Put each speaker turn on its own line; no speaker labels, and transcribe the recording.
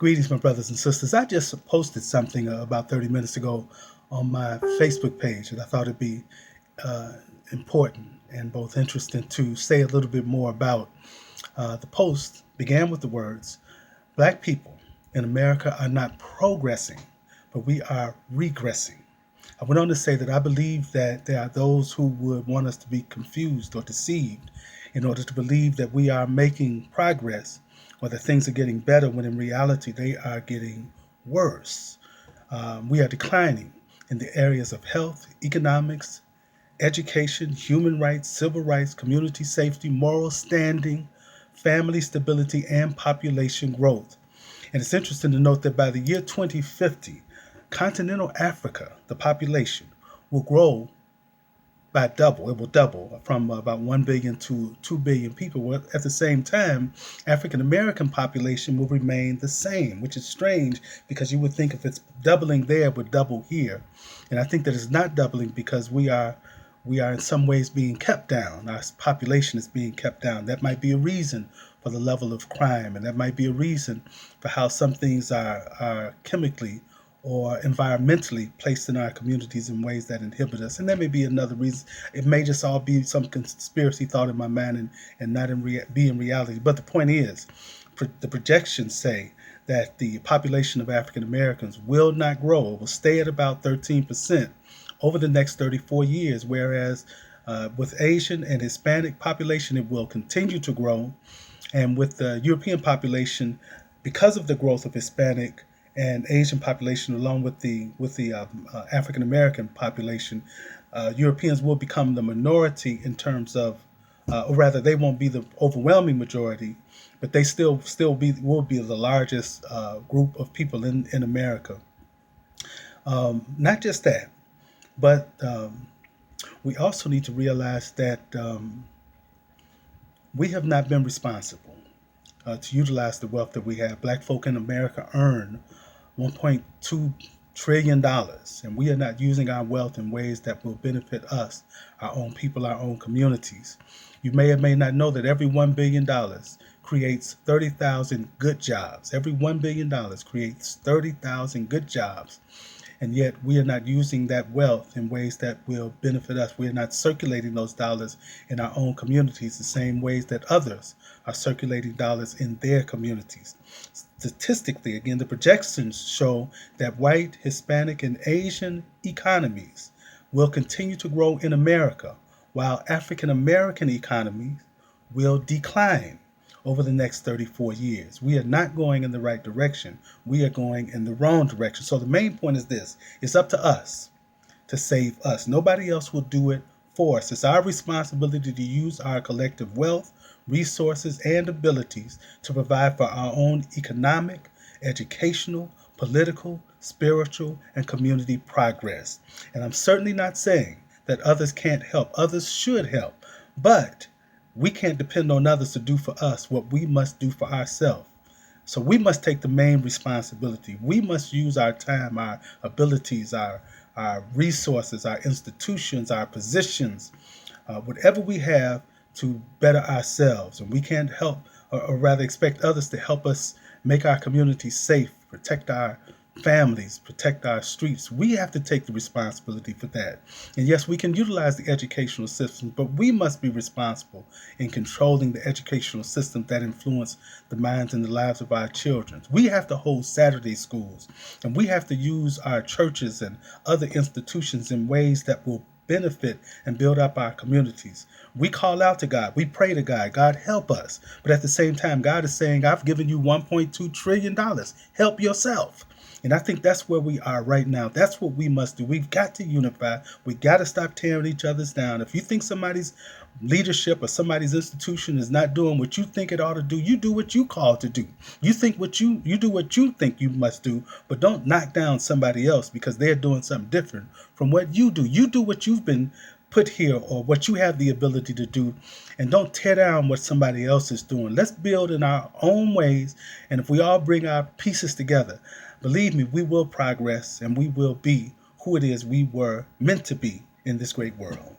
Greetings, my brothers and sisters. I just posted something about 30 minutes ago on my Facebook page, and I thought it'd be uh, important and both interesting to say a little bit more about. The post began with the words, Black people in America are not progressing, but we are regressing. I went on to say that I believe that there are those who would want us to be confused or deceived in order to believe that we are making progress or that things are getting better when in reality they are getting worse. We are declining in the areas of health, economics, education, human rights, civil rights, community safety, moral standing, family stability, and population growth. And it's interesting to note that by the year 2050, continental Africa, the population, will grow by double. It will double from about 1 billion to 2 billion people. Well, at the same time, African American population will remain the same, which is strange because you would think if it's doubling there, it would double here. And I think that it's not doubling because we are in some ways being kept down. Our population is being kept down. That might be a reason for the level of crime, and that might be a reason for how some things are chemically or environmentally placed in our communities in ways that inhibit us. And there may be another reason. It may just all be some conspiracy thought in my mind and not be in reality. But the point is, the projections say that the population of African Americans will not grow. It will stay at about 13% over the next 34 years, whereas with Asian and Hispanic population, it will continue to grow. And with the European population, because of the growth of Hispanic and Asian population, along with the African American population, Europeans will become the minority in terms of, or rather, they won't be the overwhelming majority, but they will be the largest group of people in America. Not just that, but we also need to realize that we have not been responsible to utilize the wealth that we have. Black folk in America earn $1.2 trillion, and we are not using our wealth in ways that will benefit us, our own people, our own communities. You may or may not know that every $1 billion creates 30,000 good jobs. Every $1 billion creates 30,000 good jobs. And yet we are not using that wealth in ways that will benefit us. We are not circulating those dollars in our own communities the same ways that others are circulating dollars in their communities. Statistically, again, the projections show that white, Hispanic, and Asian economies will continue to grow in America, while African American economies will decline over the next 34 years. We are not going in the right direction. We are going in the wrong direction. So the main point is this. It's up to us to save us. Nobody else will do it for us. It's our responsibility to use our collective wealth, resources, and abilities to provide for our own economic, educational, political, spiritual, and community progress. And I'm certainly not saying that others can't help. Others should help. But we can't depend on others to do for us what we must do for ourselves. So we must take the main responsibility. We must use our time, our abilities, our resources, our institutions, our positions, whatever we have to better ourselves. And we can't help, or rather expect others to help us make our communities safe, protect our families, protect our streets. We have to take the responsibility for that. And yes, we can utilize the educational system, but we must be responsible in controlling the educational system that influence the minds and the lives of our children. We have to hold Saturday schools, and we have to use our churches and other institutions in ways that will benefit and build up our communities. We call out to God. We pray to God. God, help us. But at the same time, God is saying, I've given you $1.2 trillion. Help yourself. And I think that's where we are right now. That's what we must do. We've got to unify. We got to stop tearing each other's down. If you think somebody's leadership or somebody's institution is not doing what you think it ought to do, you do what you call to do. You do what you think you must do, but don't knock down somebody else because they're doing something different from what you do. You do what you've been put here or what you have the ability to do, and don't tear down what somebody else is doing. Let's build in our own ways, and if we all bring our pieces together, believe me, we will progress and we will be who it is we were meant to be in this great world.